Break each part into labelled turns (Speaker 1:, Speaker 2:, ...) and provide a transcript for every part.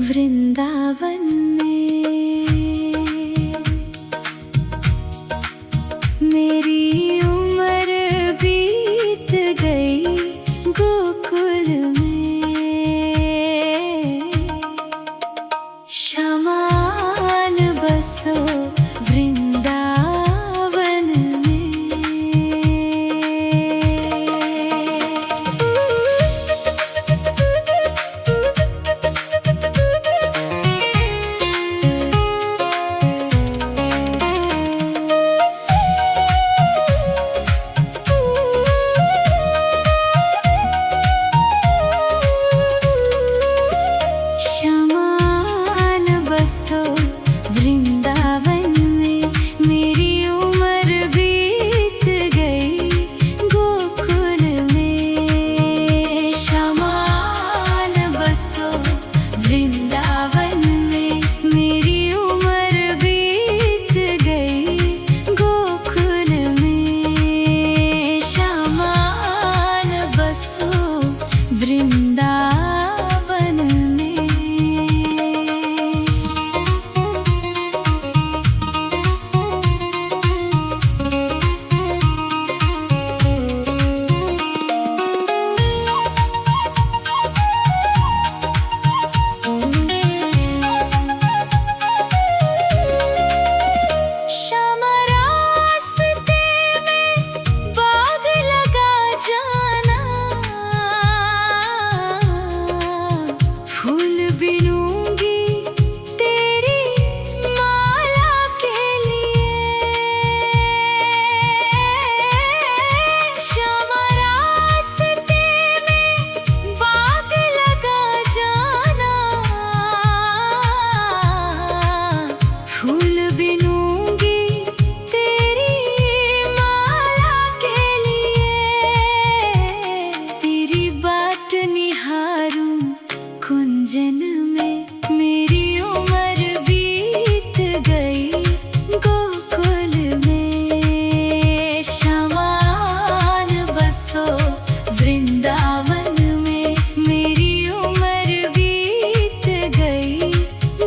Speaker 1: वृंदावन में मेरी उम्र बीत गई गोकुल में। शमान बसो वृंदावन में। वृंदावन में मेरी उम्र बीत गई गोकुल में। शमान बसो वृंदावन में मेरी उम्र बीत गई गोकुल में। शमान बसो वृंदावन में। कुंजन में मेरी उम्र बीत गई गोकुल में। शमान बसो वृंदावन में मेरी उम्र बीत गई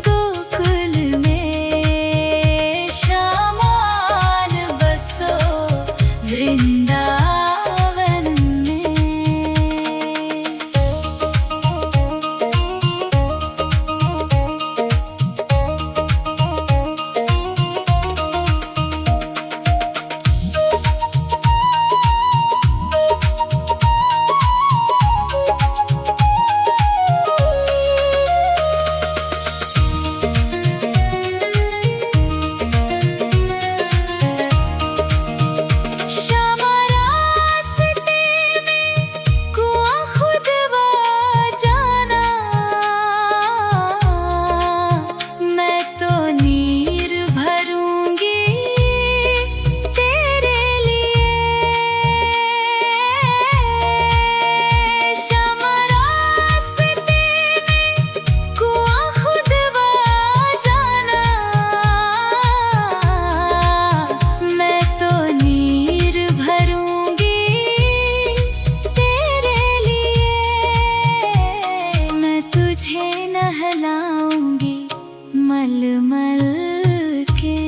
Speaker 1: गोकुल में। शमान बसो वृंदावन में। नहलाऊंगी मलमल के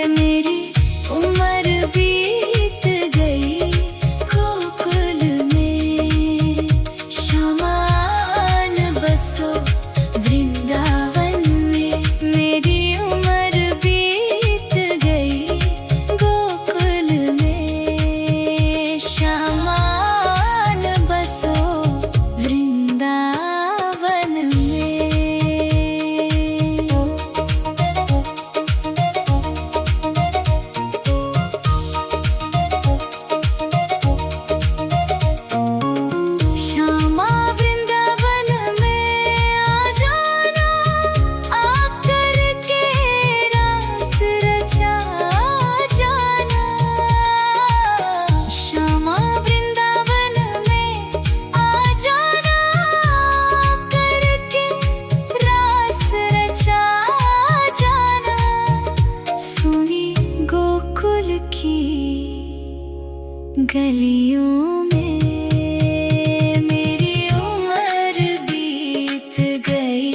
Speaker 1: मेरी उम्र बीत गई गोकुल में। शमान बसो वृंदावन में मेरी उम्र बीत गई गोकुल में। शमान बसो वृंदावन गलियों में मेरी उम्र बीत गई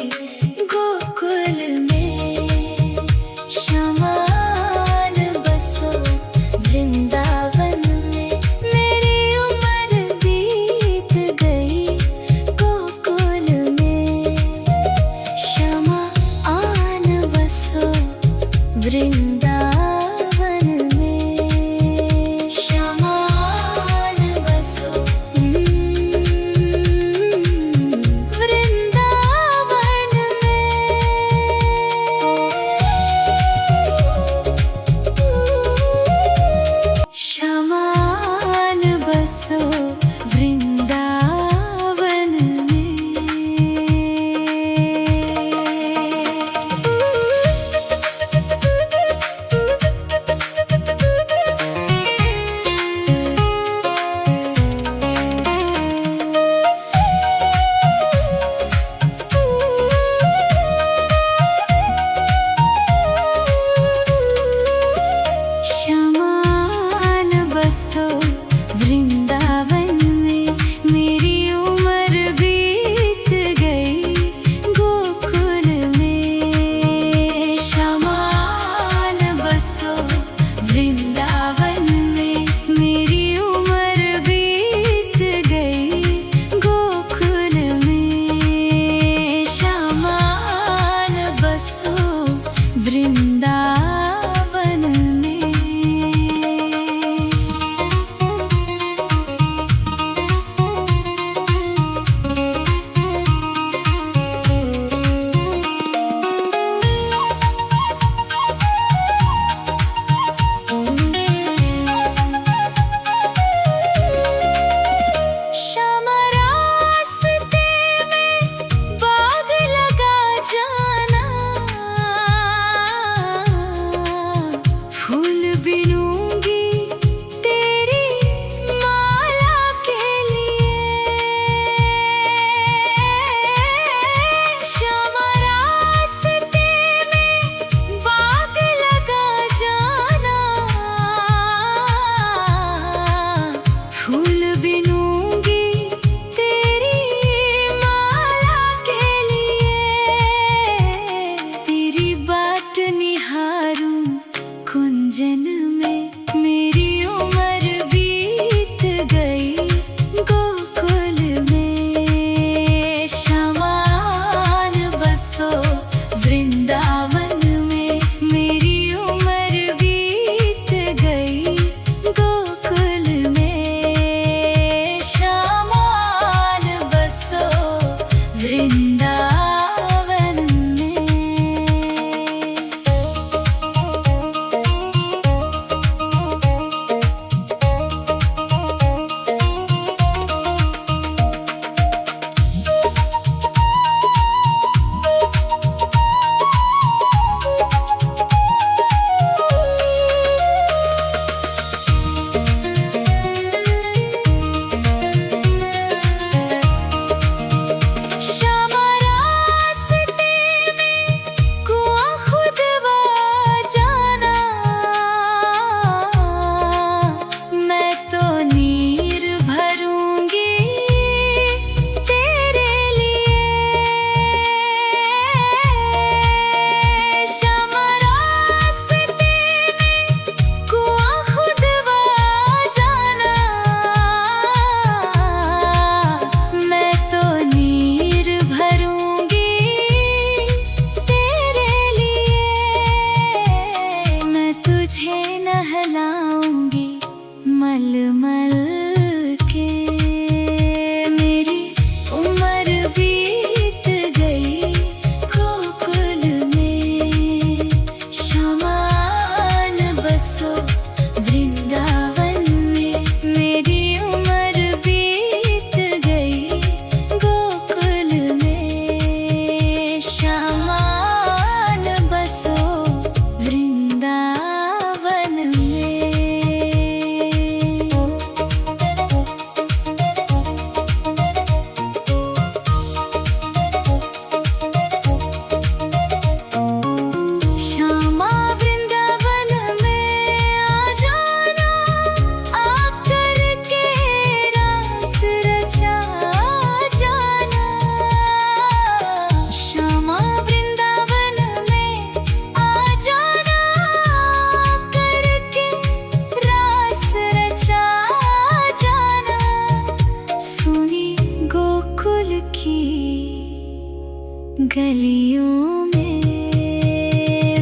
Speaker 1: गलियों में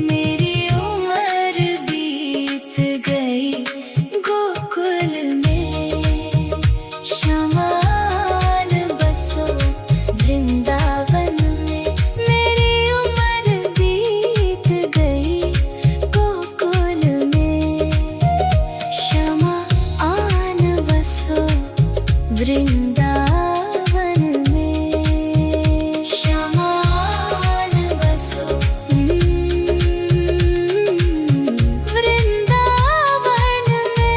Speaker 1: मेरी उम्र बीत गई, गोकुल में शमान बसो वृंदावन में। मेरी उम्र बीत गई, गोकुल में शमान बसो वृंदावन में। शमान बसो वृंदावन में।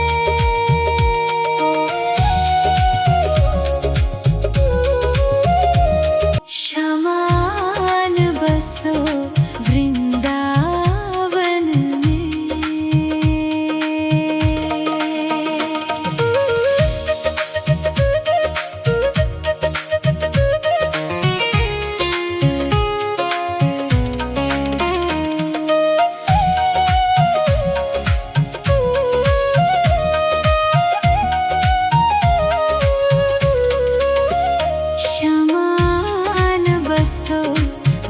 Speaker 1: शमान बसो वृंदावन में। शमान बसो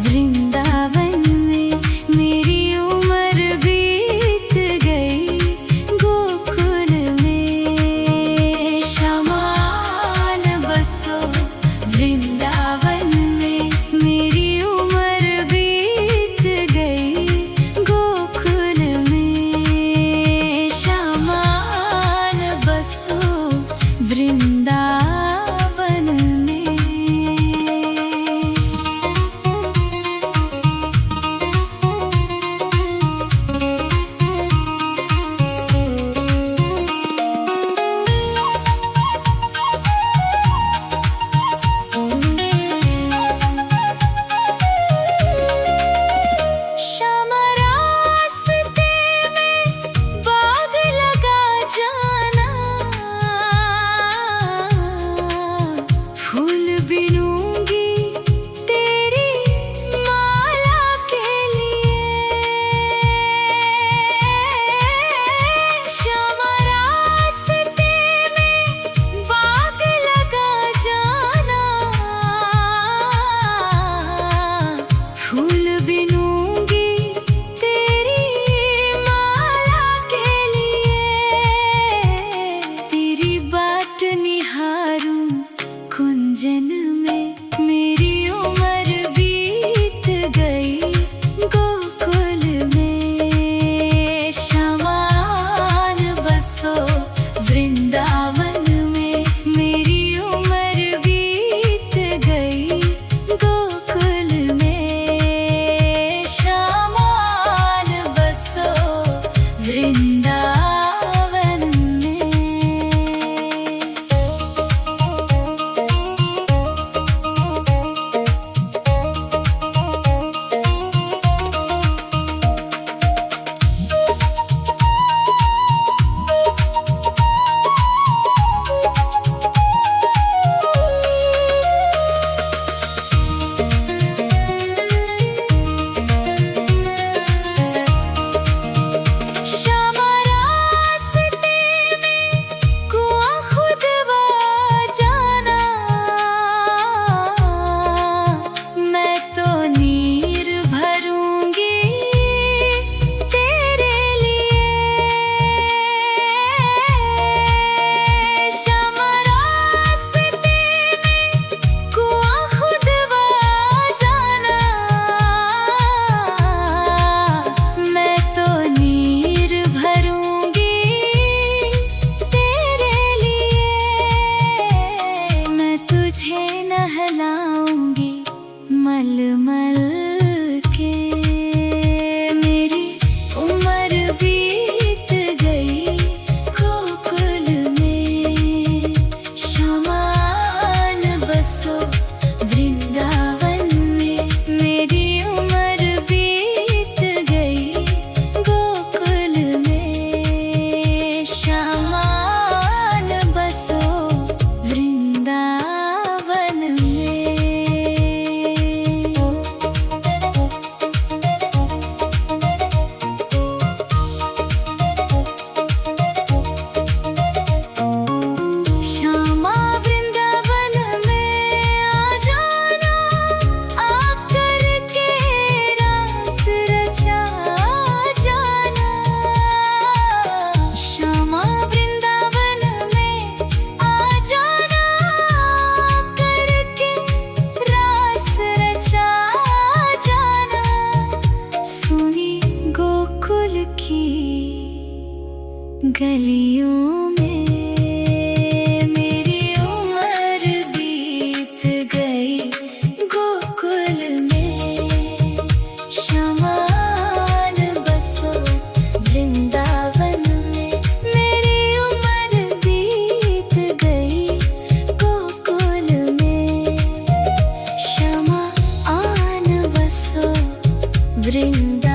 Speaker 1: वृंदावन में। मेरी उम्र बीत गई, गोकुल में शमान बसो वृंदावन में। मेरी उम्र बीत गई, गोकुल में शमान बसो वृंदावन में। श्याम रास्ते में बाग लगा जाना, फूल बिनूंगी तेरी माला के लिए। श्याम रास्ते में बाग लगा जाना, फूल बिनूंगी तेरी माला के लिए। तेरी बाट निहारूं कुंजन में। मेरी उम्र बीत गई, गोकुल में शमान बसो वृंदावन में। मेरी उम्र बीत गई, गोकुल में शमान बसो वृंदावन में। श्याम रास्ते में कुआं खुदवा जाना, मैं तो नीर भरूंगी तेरे लिए। श्याम रास्ते में कुआं खुदवा जाना, मैं तो नीर भरूंगी तेरे लिए। मैं तुझे नहलाऊंगी मलमल के। मेरी उम्र बीत गई, गोकुल में शमान बसो वृंदावन में। मेरी उम्र बीत गई, गोकुल में शमान बसो वृंदावन में। श्यामा वृंदावन में वृंदावन